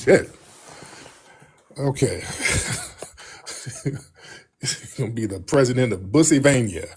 Shit. Okay. He's gonna be the president of Bussylvania.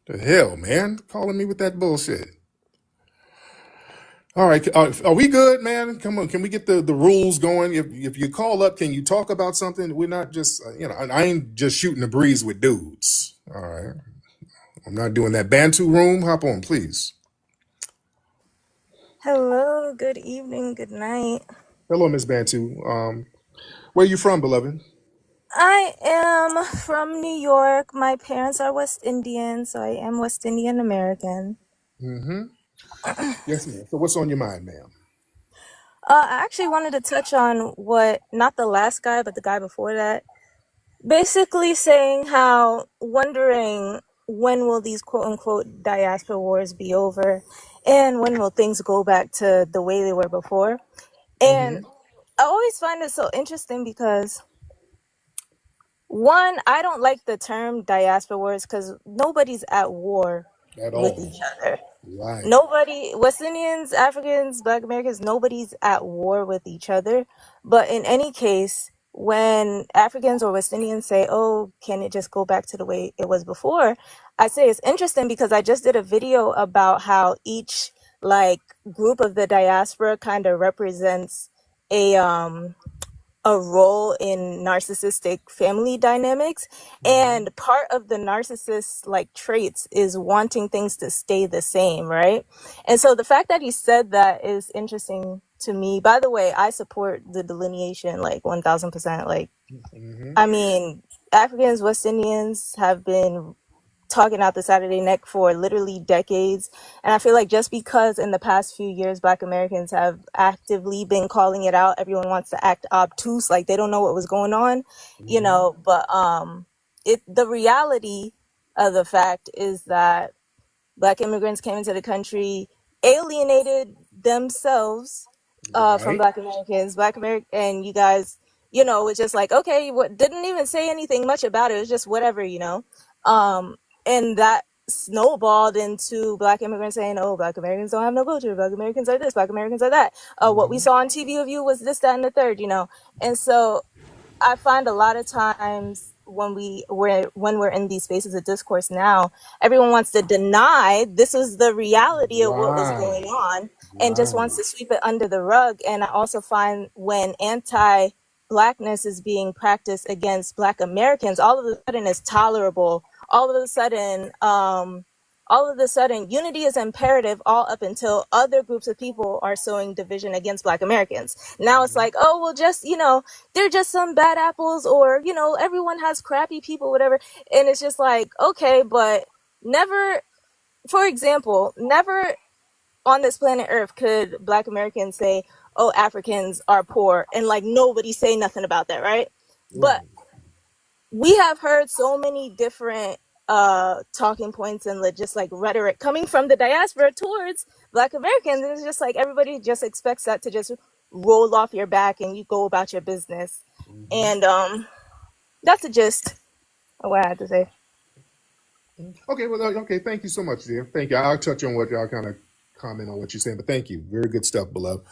The hell, man? Calling me with that bullshit. All right, are we good, man? Come on, can we get the rules going? If you call up, can you talk about something? We're not just, I ain't just shooting the breeze with dudes. All right, I'm not doing that. Bantu room, hop on, please. Hello, good evening, good night. Hello, Miss Bantu. Where you from, beloved? I am from New York. My parents are West Indian, so I am West Indian American. Mm-hmm. Yes, ma'am. So what's on your mind, ma'am? I actually wanted to touch on what, not the last guy, but the guy before that, basically saying how, wondering when will these quote unquote diaspora wars be over and when will things go back to the way they were before. And Mm-hmm. I always find it so interesting because, one, I don't like the term diaspora wars because nobody's at war At with all. each other. Right. Nobody, West Indians, Africans, Black Americans, nobody's at war with each other. But in any case, when Africans or West Indians say, oh, can it just go back to the way it was before? I say it's interesting because I just did a video about how each like group of the diaspora kind of represents a role in narcissistic family dynamics, Mm-hmm. and part of the narcissist like traits is wanting things to stay the same, right? And so the fact that he said that is interesting to me. By the way, I support the delineation like 1000%. Like, Mm-hmm. I mean, Africans, West Indians have been talking out the side of their neck for literally decades. And I feel like just because in the past few years Black Americans have actively been calling it out, everyone wants to act obtuse, like they don't know what was going on, Mm-hmm. but the reality of the fact is that Black immigrants came into the country, alienated themselves from Right. Black Americans, and you guys, it's just like, okay, what, didn't even say anything much about it. It was just whatever. And that snowballed into Black immigrants saying, oh, Black Americans don't have no culture. Black Americans are this, Black Americans are that. What we Mm-hmm. saw on TV of you was this, that, and the third. And so I find a lot of times when we're in these spaces of discourse now, everyone wants to deny this is the reality of what was going Right. on and just Right. wants to sweep it under the rug. And I also find when anti-Blackness is being practiced against Black Americans, all of a sudden it's tolerable. All of a sudden, unity is imperative all up until other groups of people are sowing division against Black Americans. Now it's Mm-hmm. like, oh, well, just, they're just some bad apples, or everyone has crappy people, whatever. And it's just like, okay, but never, for example, never on this planet Earth could Black Americans say, oh, Africans are poor, and like nobody say nothing about that, right? But Right. we have heard so many different talking points and just like rhetoric coming from the diaspora towards Black Americans, and it's just like everybody just expects that to just roll off your back and you go about your business. Mm-hmm. And that's the gist of what I had to say. Okay, well, okay. Thank you so much, dear. Thank you. I'll touch on what y'all kind of comment on what you're saying, but thank you. Very good stuff, beloved.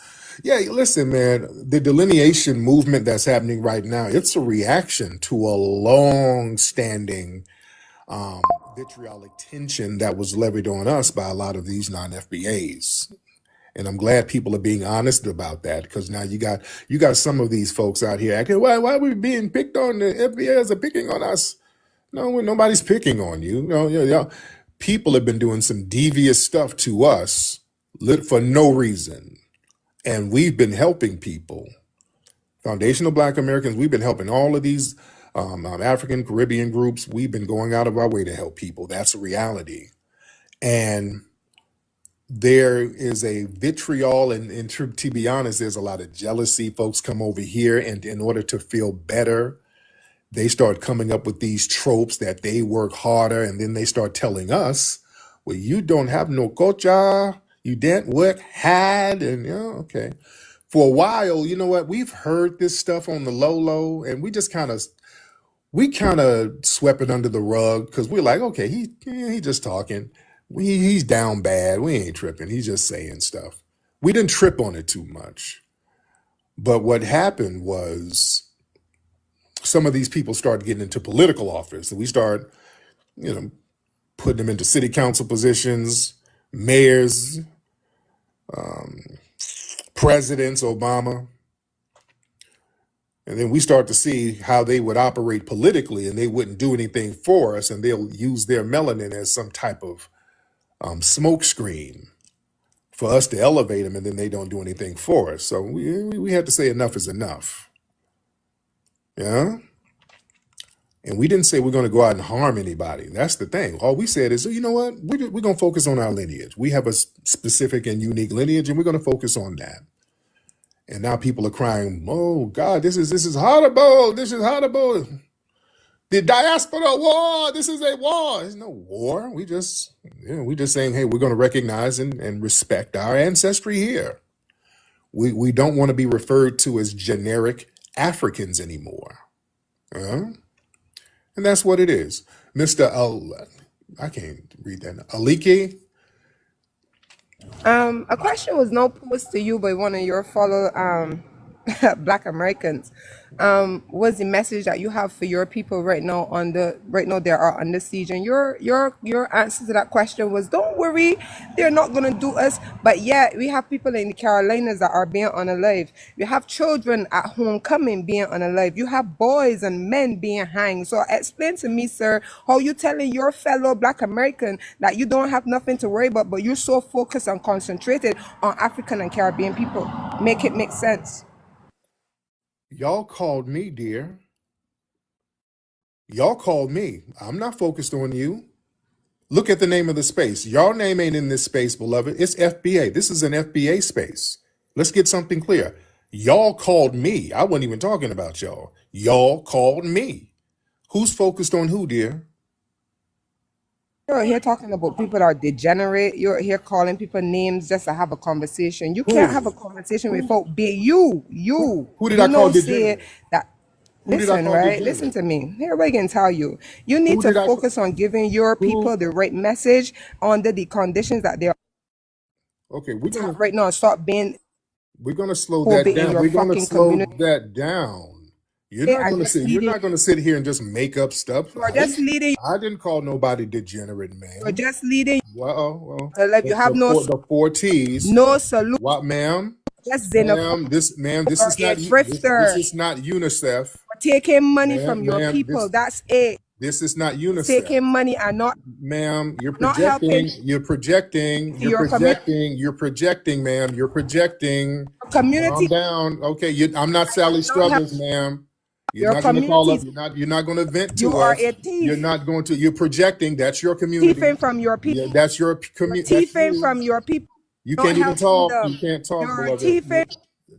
Yeah, listen, man. The delineation movement that's happening right now, it's a reaction to a long-standing um, vitriolic tension that was levied on us by a lot of these non-FBAs. And I'm glad people are being honest about that, because now you got some of these folks out here acting, why are we being picked on? The FBAs are picking on us. No, nobody's picking on you. No, people have been doing some devious stuff to us for no reason, and we've been helping people. Foundational Black Americans, we've been helping all of these African Caribbean groups. We've been going out of our way to help people. That's a reality, and there is a vitriol, and to be honest, there's a lot of jealousy. Folks come over here, and in order to feel better, they start coming up with these tropes that they work harder, and then they start telling us, well, you don't have no culture, you didn't work hard, and okay. For a while, you know what, we've heard this stuff on the low, and we kind of swept it under the rug, because we're like, okay, he just talking. He's down bad. We ain't tripping. He's just saying stuff. We didn't trip on it too much. But what happened was some of these people started getting into political office, and we start, you know, putting them into city council positions, mayors, presidents, Obama. And then we start to see how they would operate politically, and they wouldn't do anything for us, and they'll use their melanin as some type of smoke screen for us to elevate them, and then they don't do anything for us. So we had to say enough is enough. Yeah. And we didn't say we're going to go out and harm anybody. That's the thing. All we said is, you know what? We're going to focus on our lineage. We have a specific and unique lineage, and we're going to focus on that. And now people are crying, "Oh God, this is horrible. This is horrible. The diaspora war. This is a war." There's no war. We just saying, hey, we're going to recognize and respect our ancestry here. We don't want to be referred to as generic Africans anymore. And that's what it is. Mr. I can't read that. Alike. A question was not posed to you by one of your fellow Black Americans. Was the message that you have for your people right now they are under siege, and your answer to that question was, don't worry, they're not gonna do us. But yet we have people in the Carolinas that are being unalived. You have children at homecoming being unalived. You have boys and men being hanged. So explain to me, sir, how you telling your fellow Black American that you don't have nothing to worry about, but you're so focused and concentrated on African and Caribbean people. Make it make sense. Y'all called me, dear. Y'all called me. I'm not focused on you. Look at the name of the space. Your name ain't in this space, beloved. It's FBA. This is an FBA space. Let's get something clear. Y'all called me. I wasn't even talking about y'all. Y'all called me. Who's focused on who, dear? You're here talking about people that are degenerate. You're here calling people names just to have a conversation. You can't have a conversation without being you. Who did I call Say degenerate? that. Who did I Listen, call right? degenerate? Listen to me. Everybody can tell you. You need Who to did I call- focus on giving your people the right message under the conditions that they are Okay, we're gonna right now. And stop being slow phobic that in down. your We're gonna fucking slow community. that down. You're They not are gonna just sit. You're leading. not gonna sit here and just make up stuff. You are just leading. I didn't call nobody degenerate, You're man. just leading. Well, You have the four T's. no solution. What, ma'am? Just xenophobe. Ma'am, this You're is not a drifter. this is not UNICEF. Taking money Ma'am, from your ma'am, people. That's it. This is not UNICEF. Taking money and not Ma'am, you're not helping projecting. You're projecting. You're your projecting. You're projecting, ma'am. You're projecting. community. Calm down. Okay, I'm not Sally Struthers, ma'am. You're Your not going to call up. communities. You're not going to vent to You are us. a thief. You're not going to. You're projecting. That's your community. Thieving from your people. Yeah, that's your community. Thieving from your people. You Not can't even helping talk. them. You can't talk, You're beloved. thieving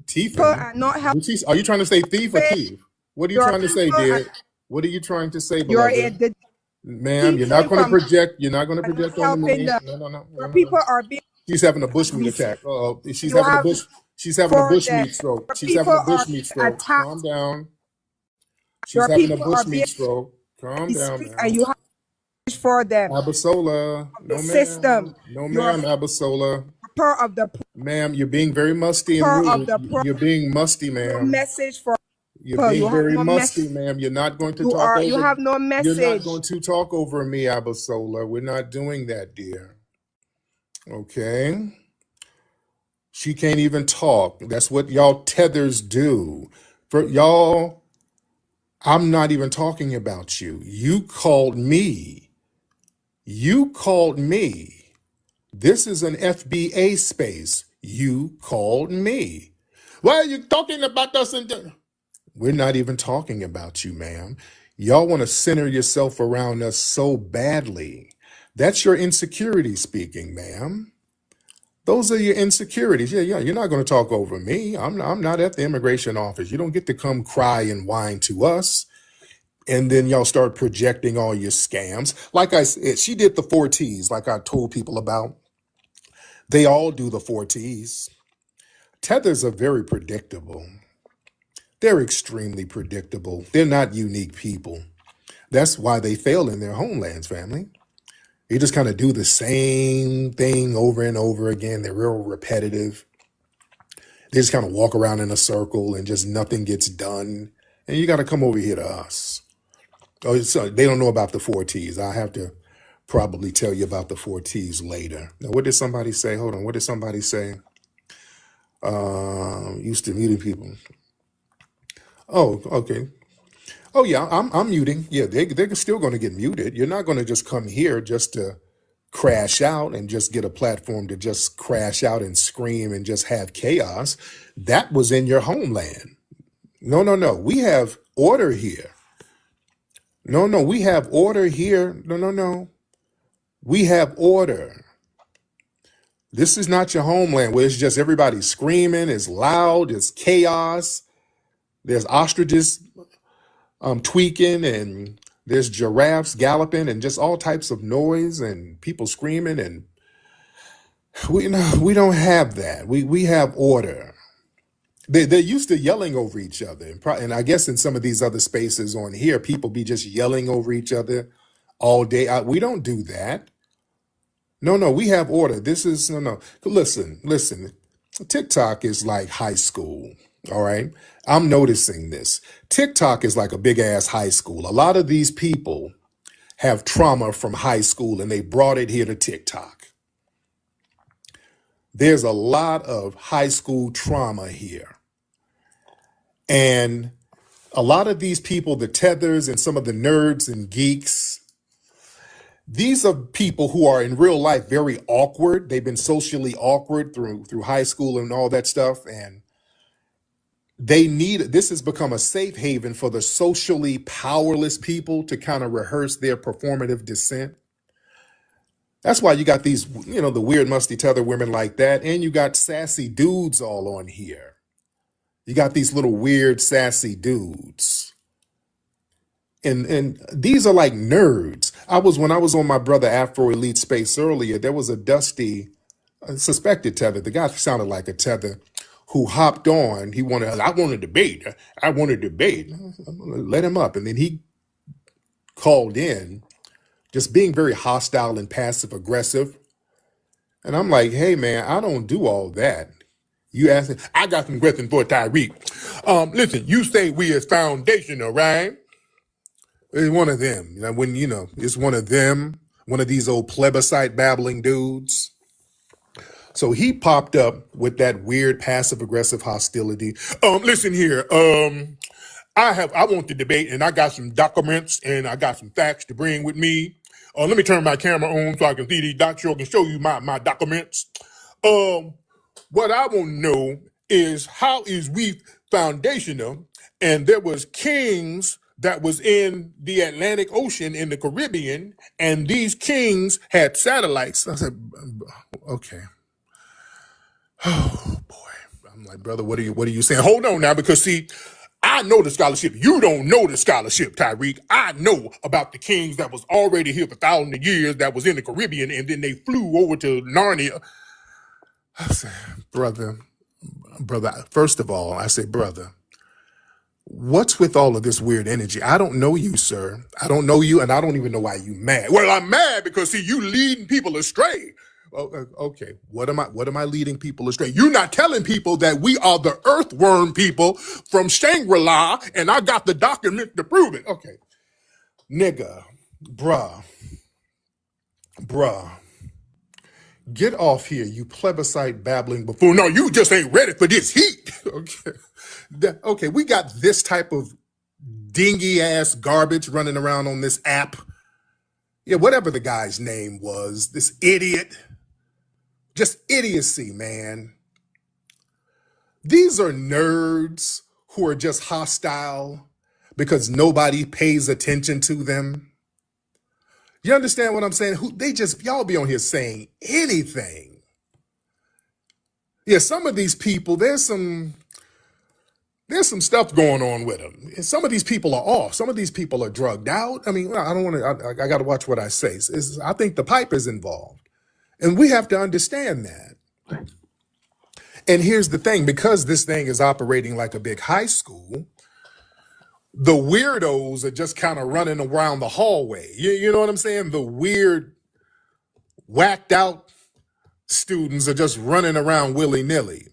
Thieving. and not helping. Are you trying to say thief or thief? What are you Your trying to say, people dear? What are you trying to say, You're beloved? a Ma'am, you're not going to project. You're not going to and not project on helping me. them. No. Your people are being She's having a bushmeat attack. She's You having a have bush. She's having a for them. bushmeat stroke. Your She's having a people are bushmeat stroke. attacked. Calm down. She's Your having a people are being bushmeat stroke. Calm down, and ma'am. you have for them. Abasola. The No, system. ma'am. No, You're ma'am. Abasola. part of the Ma'am, you're being very musty and part of rude. the You're being musty, ma'am. message for You're people. being You have very no musty, message. ma'am. You're not going to You talk are over. you have no You're message. not going to talk over me, Abasola. We're not doing that, dear. Okay? She can't even talk. That's what y'all tethers do. For y'all, I'm not even talking about you. You called me. You called me. This is an FBA space. You called me. Why are you talking about us? We're not even talking about you, ma'am. Y'all want to center yourself around us so badly. That's your insecurity speaking, ma'am. Those are your insecurities. Yeah. You're not going to talk over me. I'm not at the immigration office. You don't get to come cry and whine to us. And then y'all start projecting all your scams. Like I said, she did the 4 T's, like I told people about. They all do the 4 T's. Tethers are very predictable. They're extremely predictable. They're not unique people. That's why they fail in their homelands, family. They just kind of do the same thing over and over again. They're real repetitive. They just kind of walk around in a circle and just nothing gets done. And you got to come over here to us. Oh, so they don't know about the four T's. I have to probably tell you about the four T's later. Now, what did somebody say? Hold on. What did somebody say? Used to muting people. Oh, okay. Oh yeah, I'm muting. Yeah, they're still going to get muted. You're not going to just come here just to crash out and just get a platform to just crash out and scream and just have chaos. That was in your homeland. No, no, no. We have order here. No, no, we have order here. No, no, no. We have order. This is not your homeland where it's just everybody screaming, it's loud, it's chaos. There's ostriches tweaking, and there's giraffes galloping, and just all types of noise and people screaming, and we don't have that. We have order. They're used to yelling over each other, and I guess in some of these other spaces on here, people be just yelling over each other all day. We don't do that. No, no, we have order. This is no. Listen. TikTok is like high school. All right. I'm noticing this. TikTok is like a big ass high school. A lot of these people have trauma from high school and they brought it here to TikTok. There's a lot of high school trauma here. And a lot of these people, the tethers and some of the nerds and geeks, these are people who are in real life very awkward. They've been socially awkward through high school and all that stuff. And this has become a safe haven for the socially powerless people to kind of rehearse their performative dissent. That's why you got these, the weird musty tether women like that. And you got sassy dudes all on here. You got these little weird sassy dudes. And these are like nerds. When I was on my brother Afro Elite Space earlier, there was a dusty, suspected tether. The guy sounded like a tether who hopped on. I want to debate. I want to debate. Let him up. And then he called in, just being very hostile and passive aggressive. And I'm like, hey man, I don't do all that. You asking, I got some questions for Tariq. Listen, you say we is foundational, right? It's one of them. It's one of them, one of these old plebiscite babbling dudes. So he popped up with that weird passive aggressive hostility. Listen here. I want to debate, and I got some documents and I got some facts to bring with me. Let me turn my camera on so I can see these docs. So I can show you my documents. What I want to know is how is we foundational, and there was kings that was in the Atlantic Ocean in the Caribbean, and these kings had satellites. I said, okay. Oh boy. I'm like, brother, what are you saying? Hold on now, because see, I know the scholarship. You don't know the scholarship, Tariq. I know about the kings that was already here for thousands of years that was in the Caribbean, and then they flew over to Narnia. I said, brother, first of all, I say, brother, what's with all of this weird energy? I don't know you, sir. I don't know you, and I don't even know why you mad. Well, I'm mad because, see, you leading people astray. Okay, what am I leading people astray? You're not telling people that we are the earthworm people from Shangri-La, and I got the document to prove it. Okay, nigga, bruh, get off here, you plebiscite babbling buffoon. No, you just ain't ready for this heat. Okay, we got this type of dingy ass garbage running around on this app. Yeah, whatever the guy's name was, this idiot. Just idiocy, man. These are nerds who are just hostile because nobody pays attention to them. You understand what I'm saying? Y'all be on here saying anything. Yeah, some of these people, there's some stuff going on with them. And some of these people are off. Some of these people are drugged out. I mean, I don't want to, I got to watch what I say. I think the pipe is involved. And we have to understand that. And here's the thing, because this thing is operating like a big high school, the weirdos are just kind of running around the hallway. You know what I'm saying? The weird, whacked out students are just running around willy-nilly.